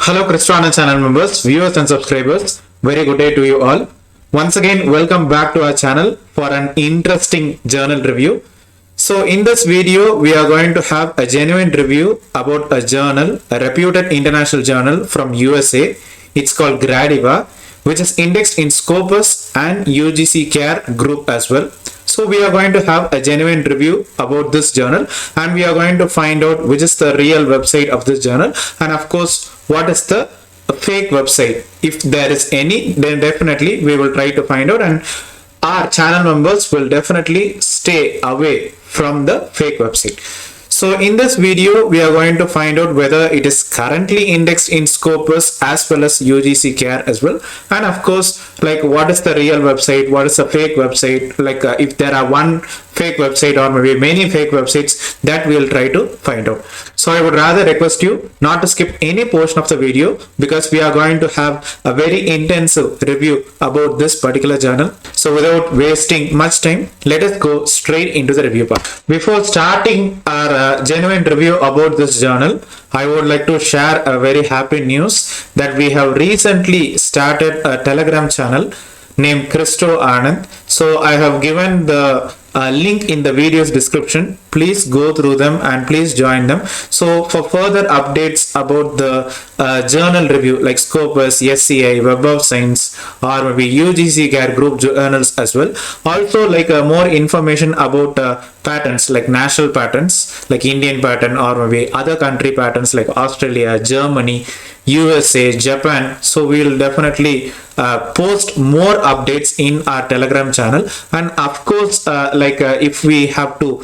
Hello, Christo Ananth channel members, viewers and subscribers. Very good day to you all. Once again, welcome back to our channel for an interesting journal review. So in this video, we are going to have a genuine review about a journal, a reputed international journal from USA. It's called Gradiva, which is indexed in Scopus and UGC Care group as well. So we are going to have a genuine review about this journal, and we are going to find out which is the real website of this journal, and of course what is the fake website. If there is any, then definitely we will try to find out, and our channel members will definitely stay away from the fake website. So in this video, we are going to find out whether it is currently indexed in Scopus as well as UGC Care as well. And of course, like what is the real website, what is a fake website, like if there are one fake website or maybe many fake websites, that we will try to find out. So I would rather request you not to skip any portion of the video, because we are going to have a very intensive review about this particular journal. So without wasting much time, let us go straight into the review part. Before starting our genuine review about this journal, I would like to share a very happy news that we have recently started a Telegram channel named Christo Ananth. So I have given the link in the video's description. Please go through them and please join them. So for further updates about the journal review like Scopus, SCI, Web of Science, or maybe UGC Care group journals as well. Also like more information about patterns like national patterns like Indian pattern, or maybe other country patterns like Australia, Germany, USA, Japan. So we will definitely post more updates in our Telegram channel. And of course, if we have to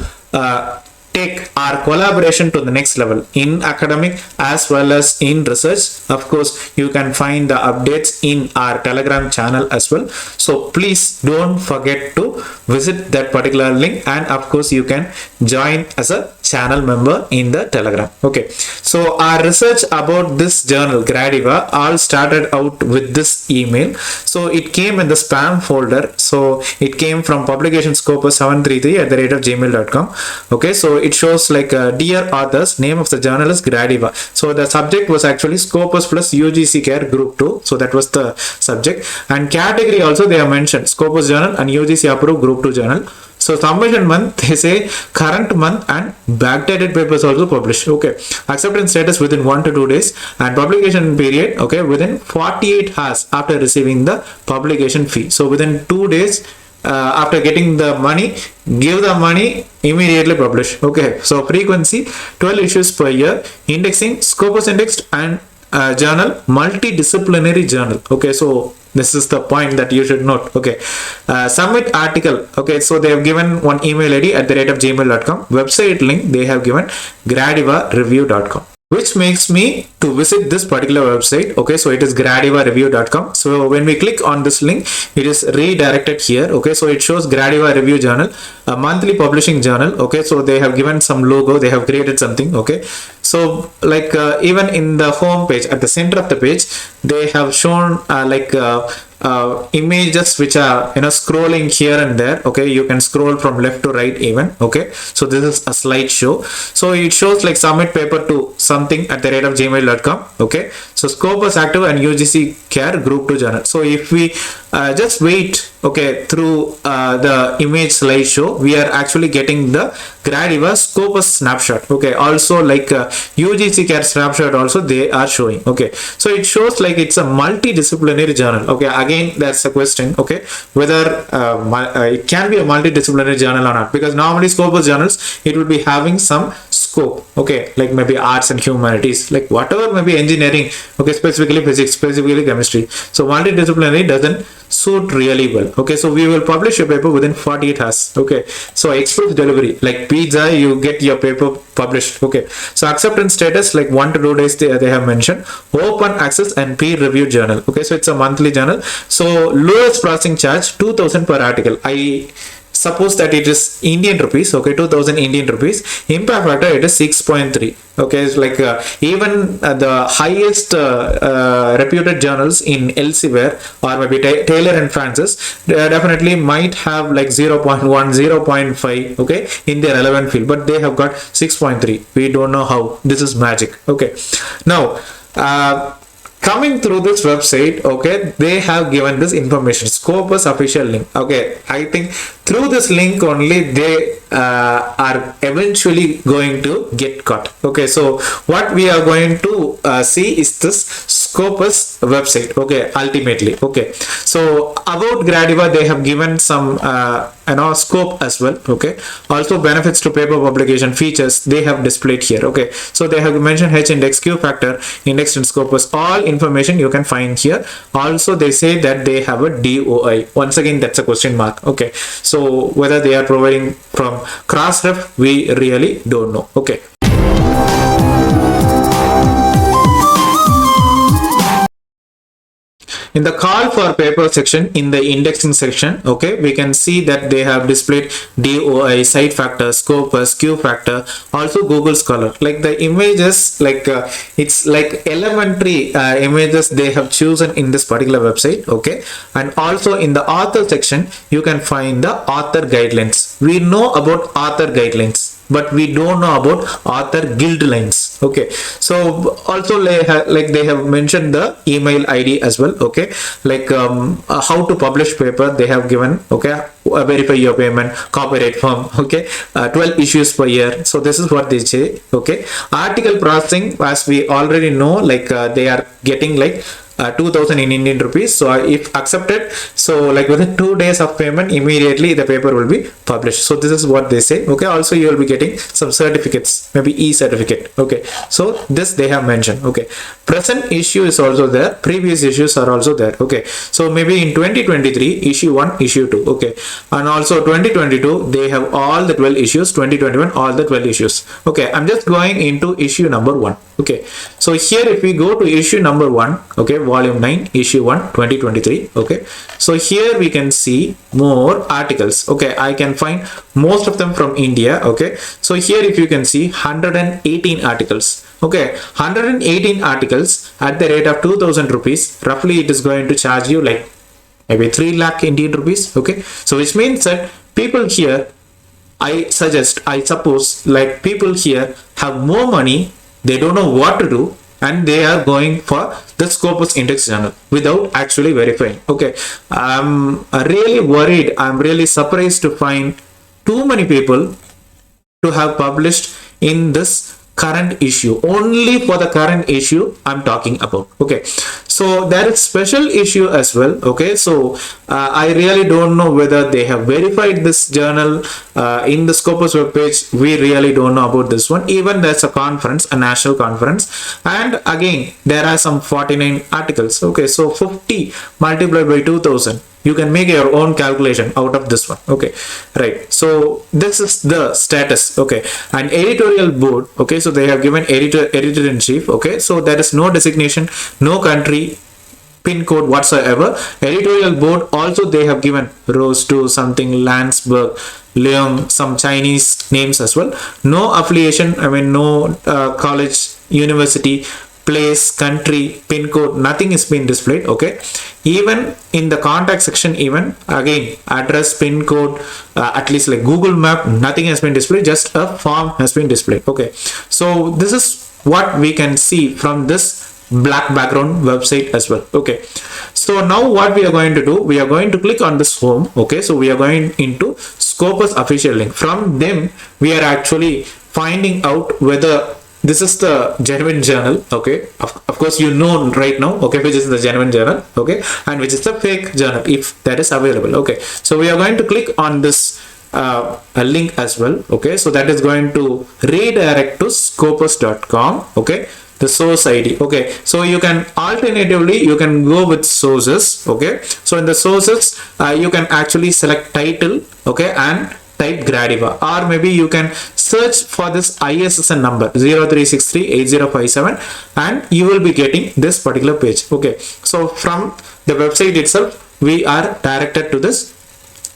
take our collaboration to the next level in academic as well as in research, of course you can find the updates in our Telegram channel as well. So please don't forget to visit that particular link, and of course you can join as a channel member in the Telegram. Okay, so our research about this journal Gradiva all started out with this email. So it came in the spam folder. So it came from publication scopus733@gmail.com. okay, so it shows like dear authors, name of the journal is Gradiva. So the subject was actually Scopus plus UGC Care group 2. So that was the subject, and category also they have mentioned Scopus journal and UGC approved group 2 journal. So submission month, they say current month, and backdated papers also published. Okay, acceptance status within 1 to 2 days, and publication period, okay, within 48 hours after receiving the publication fee. So within 2 days after getting the money, give the money, immediately publish. Okay, so frequency 12 issues per year, indexing Scopus indexed, and journal multidisciplinary journal. Okay, so this is the point that you should note. Okay, submit article. Okay, so they have given one email ID @gmail.com. website link they have given gradivareview.com, which makes me to visit this particular website. Okay, so it is gradivareview.com. So when we click on this link, it is redirected here. Okay, so it shows Gradiva Review Journal, a monthly publishing journal. Okay, so they have given some logo, they have created something. Okay, so like even in the home page, at the center of the page, they have shown images which are scrolling here and there. Okay, you can scroll from left to right even. Okay, so this is a slideshow. So it shows like submit paper to something @gmail.com. okay, so Scopus active and UGC Care group 2 journal. So if we just wait, okay, through the image slideshow, we are actually getting the Gradiva Scopus snapshot. Okay, also like UGC Care snapshot also they are showing. Okay, so it shows like it's a multidisciplinary journal. Okay, again that's a question, okay, whether it can be a multidisciplinary journal or not, because normally Scopus journals, it will be having some scope. Okay, like maybe arts and humanities, like whatever, maybe engineering, okay, specifically physics, specifically chemistry. So multidisciplinary doesn't suit really well. Okay, so we will publish your paper within 48 hours. Okay, so express delivery like pizza, you get your paper published. Okay, so acceptance status like 1 to 2 days they have mentioned. Open access and peer review journal. Okay, so it's a monthly journal. So lowest processing charge 2000 per article. I suppose that it is Indian rupees. Okay, 2000 Indian rupees. Impact factor, it is 6.3. okay, it's like even the highest reputed journals in elsewhere, or maybe Taylor and Francis, definitely might have like 0.1 0.5 okay in their relevant field, but they have got 6.3. we don't know how. This is magic. Okay, now coming through this website, okay, they have given this information, Scopus official link. Okay, I think through this link only they are eventually going to get caught. Okay, so what we are going to see is this Scopus website. Okay, ultimately. Okay, so about Gradiva, they have given some scope as well. Okay, also benefits to paper publication, features they have displayed here. Okay, so they have mentioned H index, Q factor, indexed in Scopus, all information you can find here. Also they say that they have a DOI. Once again, that's a question mark. Okay, so whether they are providing from Crossref, we really don't know. Okay. In the call for paper section, in the indexing section, okay, we can see that they have displayed DOI, site factor, Scopus, Q factor, also Google Scholar. Like the images, like it's like elementary images they have chosen in this particular website. Okay, and also in the author section, you can find the author guidelines. We know about author guidelines, but we don't know about author guild lines. Okay, so also like they have mentioned the email ID as well. Okay, like how to publish paper they have given. Okay, verify your payment, copyright firm. Okay, 12 issues per year. So this is what they say. Okay, article processing, as we already know, like they are getting like 2000 in Indian rupees. So if accepted, so like within 2 days of payment, immediately the paper will be published. So this is what they say. Okay, also you will be getting some certificates, maybe e-certificate. Okay, so this they have mentioned. Okay, present issue is also there, previous issues are also there. Okay, so maybe in 2023 issue 1, issue 2. Okay, and also 2022 they have all the 12 issues, 2021 all the 12 issues. Okay, I'm just going into issue number 1. Okay, so here if we go to issue number 1, okay, volume 9, issue 1, 2023. Okay, so here we can see more articles. Okay, I can find most of them from India. Okay, so here if you can see 118 articles. Okay, 118 articles at the rate of 2000 rupees. Roughly it is going to charge you like maybe 3 lakh Indian rupees. Okay, so which means that people here, I suppose like people here have more money, they don't know what to do, and they are going for the Scopus index journal without actually verifying. Okay, I'm really worried, I'm really surprised to find too many people to have published in this current issue. Only for the current issue I'm talking about. Okay, so there is special issue as well. Okay, so I really don't know whether they have verified this journal in the Scopus webpage. We really don't know about this one. Even there's a conference, a national conference, and again there are some 49 articles. Okay, so 50 multiplied by 2000, you can make your own calculation out of this one. Okay, right, so this is the status. Okay, and editorial board. Okay, so they have given editor-in-chief. Okay, so there is no designation, no country, pin code whatsoever. Editorial board also they have given Rose to something, Landsberg, Leung, some Chinese names as well. No affiliation, I mean no college, university, place, country, pin code, nothing is being displayed. Okay, even in the contact section, even again address, pin code, at least like Google map, nothing has been displayed, just a form has been displayed. Okay, so this is what we can see from this black background website as well. Okay, so now what we are going to do, we are going to click on this home. Okay, so we are going into Scopus official link. From them we are actually finding out whether this is the genuine journal. Okay, of course you know right now, okay, which is the genuine journal, okay, and which is the fake journal, if that is available. Okay, so we are going to click on this a link as well. Okay, so that is going to redirect to scopus.com. okay, the source ID. Okay, so you can alternatively you can go with sources. Okay, so in the sources you can actually select title, okay, and type Gradiva, or maybe you can search for this ISSN number 03638057 and you will be getting this particular page. Okay, so from the website itself we are directed to this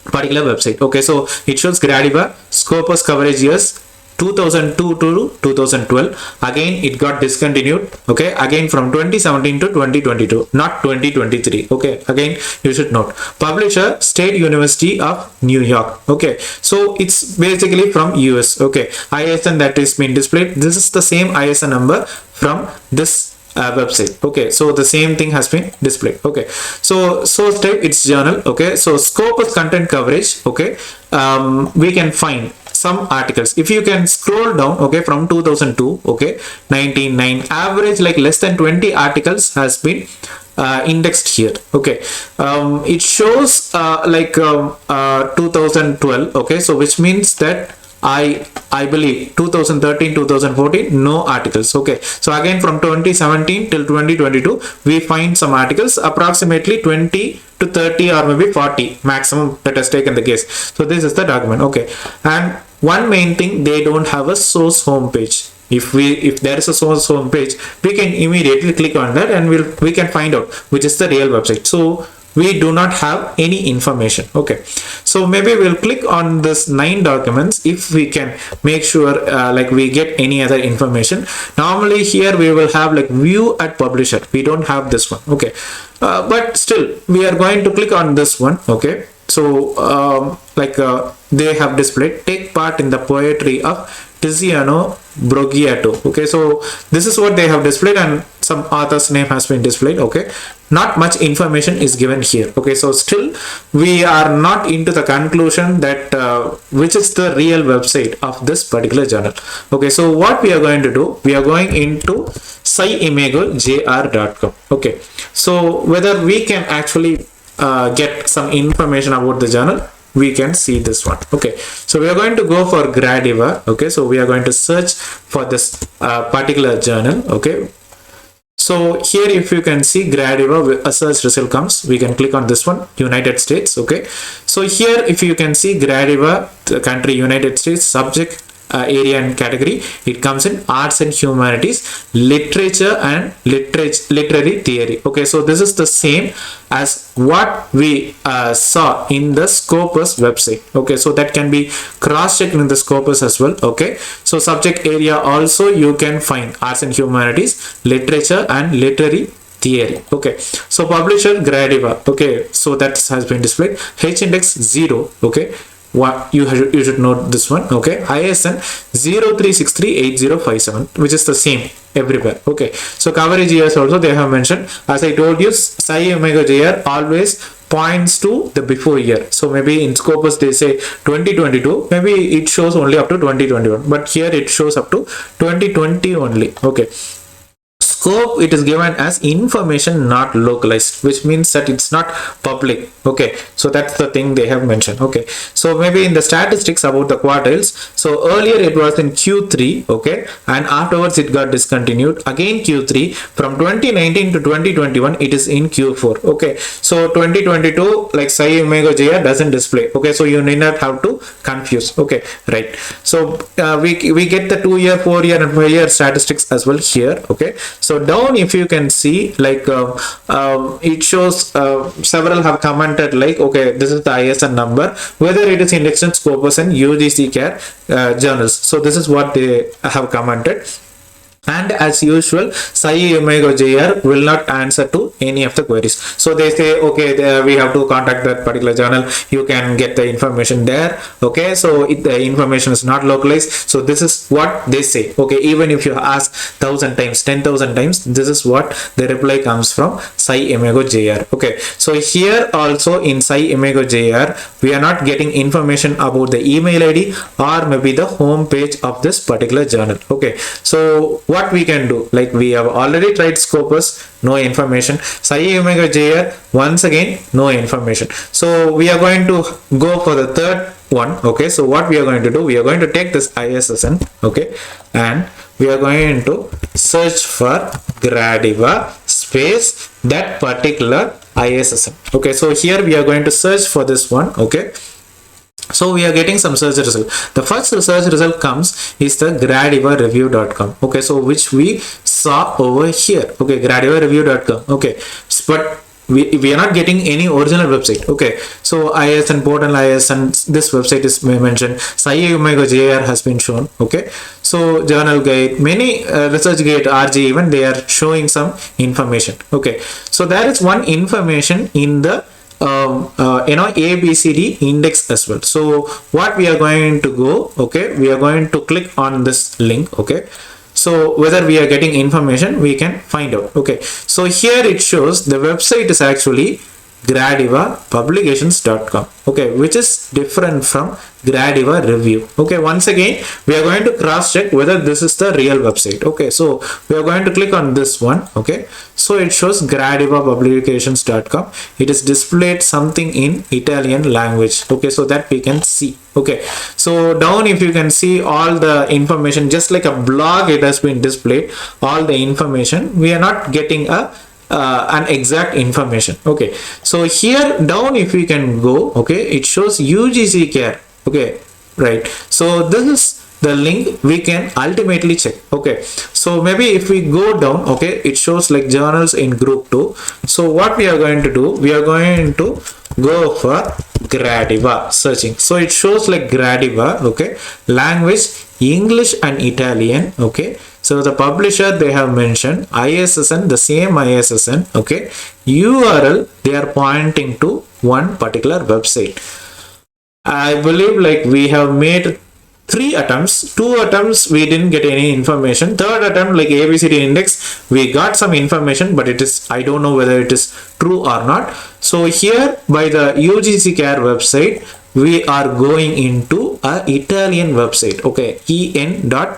particular website. Okay, so it shows Gradiva, Scopus coverage years 2002 to 2012. Again it got discontinued. Okay, again from 2017 to 2022, not 2023. Okay, again you should note publisher State University of New York. Okay, so it's basically from US. Okay, ISN that is being displayed, this is the same ISN number from this website. Okay, so the same thing has been displayed. Okay, so source type, it's journal. Okay, so Scopus content coverage. Okay, we can find some articles. If you can scroll down, okay, from 2002, okay, 99, average like less than 20 articles has been indexed here. Okay, it shows 2012. Okay, so which means that I believe 2013 2014 no articles. Okay, so again from 2017 till 2022 we find some articles, approximately 20 to 30 or maybe 40 maximum, let us take in the case. So this is the document. Okay, and one main thing, they don't have a source home page. If there is a source home page, we can immediately click on that and we can find out which is the real website. So we do not have any information. Okay, so maybe we'll click on this 9 documents if we can make sure like we get any other information. Normally here we will have like view at publisher, we don't have this one. Okay, but still we are going to click on this one. Okay, so they have displayed take part in the poetry of Tiziano Broggiato. Okay, so this is what they have displayed, and some author's name has been displayed. Okay, not much information is given here. Okay, so still we are not into the conclusion that which is the real website of this particular journal. Okay, so what we are going to do, we are going into sciimagojr.com. Okay, so whether we can actually get some information about the journal, we can see this one. Okay, so we are going to go for Gradiva. Okay, so we are going to search for this particular journal. Okay, so here if you can see Gradiva, a search result comes, we can click on this one, United States. Okay, so here if you can see Gradiva, the country United States, subject area and category, it comes in arts and humanities, literature and literary theory. Okay, so this is the same as what we saw in the Scopus website. Okay, so that can be cross-checked in the Scopus as well. Okay, so subject area also you can find arts and humanities, literature and literary theory. Okay, so publisher Gradiva. Okay, so that has been displayed. H index 0. Okay, what you should note this one. Okay, ISN 03638057, which is the same everywhere. Okay, so coverage years also they have mentioned. As I told you, sciimagojr always points to the before year. So maybe in Scopus they say 2022, maybe it shows only up to 2021, but here it shows up to 2020 only. Okay, scope, it is given as information not localized, which means that it's not public. Okay, so that's the thing they have mentioned. Okay, so maybe in the statistics about the quartiles, so earlier it was in Q3. Okay, and afterwards it got discontinued, again Q3, from 2019 to 2021 it is in Q4. Okay, so 2022 like sciimagojr doesn't display. Okay, so you need not have to confuse. Okay, right, so we get the 2-year, 4-year and 5-year statistics as well here. Okay, so down if you can see like it shows several have commented like, okay, this is the ISN number, whether it is indexed in Scopus and UGC care journals. So this is what they have commented. And as usual, sciimagojr will not answer to any of the queries. So they say, okay, we have to contact that particular journal, you can get the information there. Okay, so the information is not localized. So this is what they say. Okay, even if you ask 1,000 times, 10,000 times, this is what the reply comes from sciimagojr. Okay, so here also in sciimagojr we are not getting information about the email ID or maybe the home page of this particular journal. Okay, so what we can do, like we have already tried Scopus, no information. sciimagojr, once again no information. So we are going to go for the third one. Okay, so what we are going to do, we are going to take this ISSN. Okay, and we are going to search for Gradiva space that particular ISSN. Okay, so here we are going to search for this one. Okay, so we are getting some search result. The first search result comes is the gradivareview.com. Okay, so which we saw over here. Okay, gradivareview.com. Okay, but we are not getting any original website. Okay, so ISN portal, ISN, this website is mentioned, sciimagojr has been shown. Okay, so journal guide, many research guide, RG, even they are showing some information. Okay, so there is one information in the ABCD index as well. So what we are going to go, okay, we are going to click on this link. Okay, So whether we are getting information, we can find out. Okay, so here it shows the website is actually gradivapublications.com, okay, which is different from Gradiva review. Okay, once again we are going to cross check whether this is the real website. Okay, so we are going to click on this one. Okay, so it shows gradivapublications.com. It is displayed something in Italian language. Okay, so that we can see. Okay, so down if you can see all the information, just like a blog, it has been displayed all the information. We are not getting an exact information. Okay, so here down if we can go, okay, it shows UGC care. Okay, right, so this is the link we can ultimately check. Okay, so maybe if we go down, okay, it shows like journals in group 2. So what we are going to do, we are going to go for Gradiva searching. So it shows like Gradiva, okay, language English and Italian. Okay, so the publisher, they have mentioned ISSN, the same ISSN. Okay, URL, they are pointing to one particular website. I believe like we have made 3 attempts. 2 attempts we didn't get any information. Third attempt, like ABCD index, we got some information, but it is, I don't know whether it is true or not. So here by the UGC care website, we are going into a Italian website. Okay, en.olschki.it.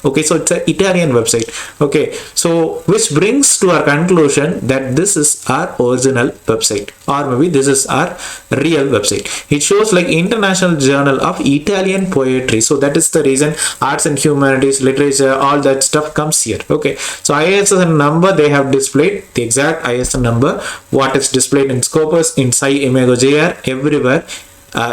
okay, so it's an Italian website. Okay, so which brings to our conclusion that this is our original website, or maybe this is our real website. It shows like International Journal of Italian Poetry. So that is the reason arts and humanities, literature, all that stuff comes here. Okay, so ISSN number, they have displayed the exact ISSN number, what is displayed in Scopus, in SciImago.jr, everywhere.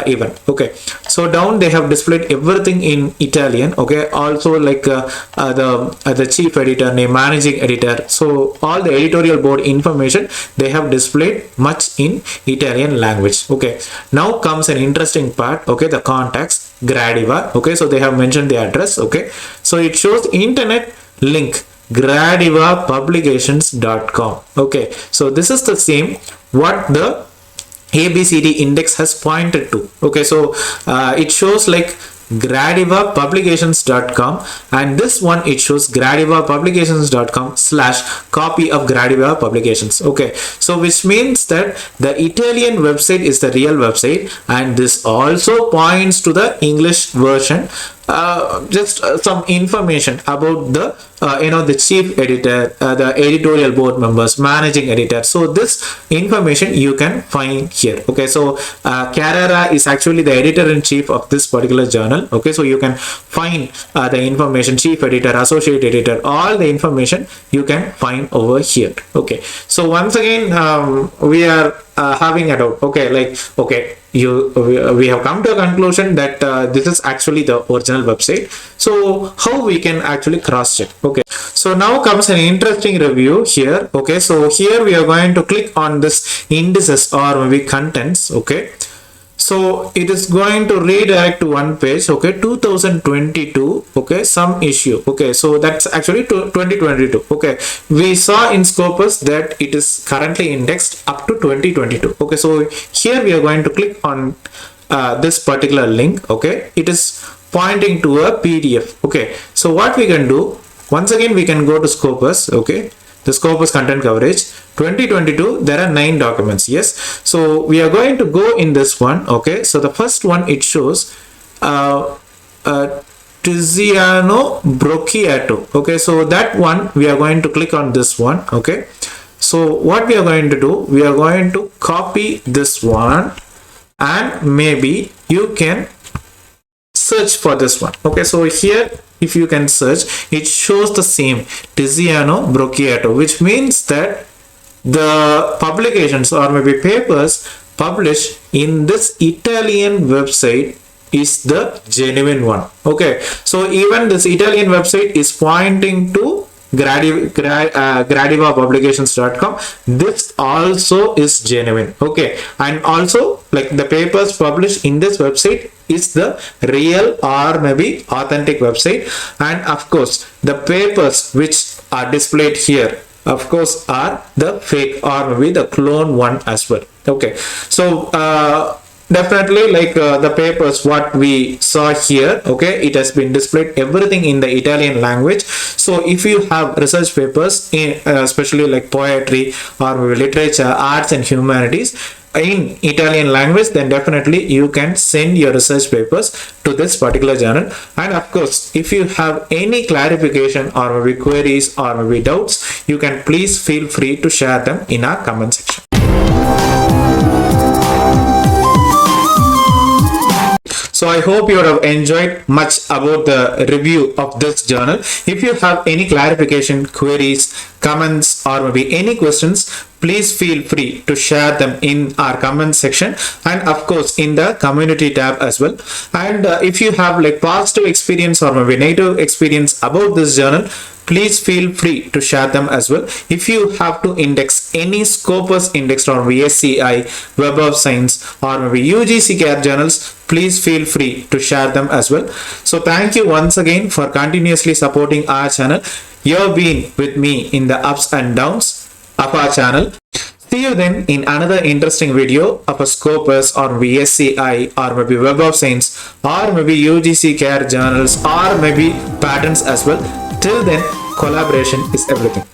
Even. Okay, so down they have displayed everything in Italian. Okay, also like the chief editor name, managing editor, so all the editorial board information they have displayed much in Italian language. Okay, now comes an interesting part. Okay, the contacts, Gradiva. Okay, so they have mentioned the address. Okay, so it shows internet link gradivapublications.com. okay, so this is the same what the ABCD index has pointed to. Okay, so it shows like gradivapublications.com, and this one it shows gradivapublications.com/copy of Gradiva publications. Okay, so which means that the Italian website is the real website, and this also points to the English version. Just some information about the the chief editor, the editorial board members, managing editor. So this information you can find here. Okay, so Carrera is actually the editor-in-chief of this particular journal. Okay, so you can find the information, chief editor, associate editor, all the information you can find over here. Okay, so once again we are having a doubt. Okay, like okay, we have come to a conclusion that this is actually the original website. So how we can actually cross check? Okay, so now comes an interesting review here. Okay, so here we are going to click on this indices or maybe contents. Okay, so it is going to redirect to one page. Okay, 2022. Okay, some issue. Okay, so that's actually 2022. Okay, we saw in Scopus that it is currently indexed up to 2022. Okay, so here we are going to click on this particular link. Okay, it is pointing to a PDF. Okay, so what we can do, once again we can go to Scopus. Okay, the Scopus content coverage 2022, there are 9 documents. Yes, so we are going to go in this one. Okay, so the first one it shows Tiziano Brocchiato. Okay, so that one we are going to click on this one. Okay, so what we are going to do, we are going to copy this one, and maybe you can search for this one. Okay, so here if you can search, it shows the same Tiziano Brocchiato, which means that the publications or maybe papers published in this Italian website is the genuine one. Okay, so even this Italian website is pointing to gradivapublications.com. this also is genuine. Okay, and also like the papers published in this website is the real or maybe authentic website, and of course the papers which are displayed here of course are the fake or maybe the clone one as well. Okay, so definitely like the papers what we saw here, okay, it has been displayed everything in the Italian language. So if you have research papers in especially like poetry or maybe literature, arts and humanities in Italian language, then definitely you can send your research papers to this particular journal. And of course, if you have any clarification or maybe queries or maybe doubts, you can please feel free to share them in our comment section. So I hope you have enjoyed much about the review of this journal. If you have any clarification, queries, comments or maybe any questions, please feel free to share them in our comment section and of course in the community tab as well. And if you have like positive experience or maybe negative experience about this journal, please feel free to share them as well. If you have to index any Scopus indexed or VSCI, Web of Science or maybe UGC CARE journals, please feel free to share them as well. So thank you once again for continuously supporting our channel. You have been with me in the ups and downs of our channel. See you then in another interesting video of a Scopus or VSCI or maybe Web of Science or maybe UGC CARE journals or maybe patterns as well. Till then, collaboration is everything.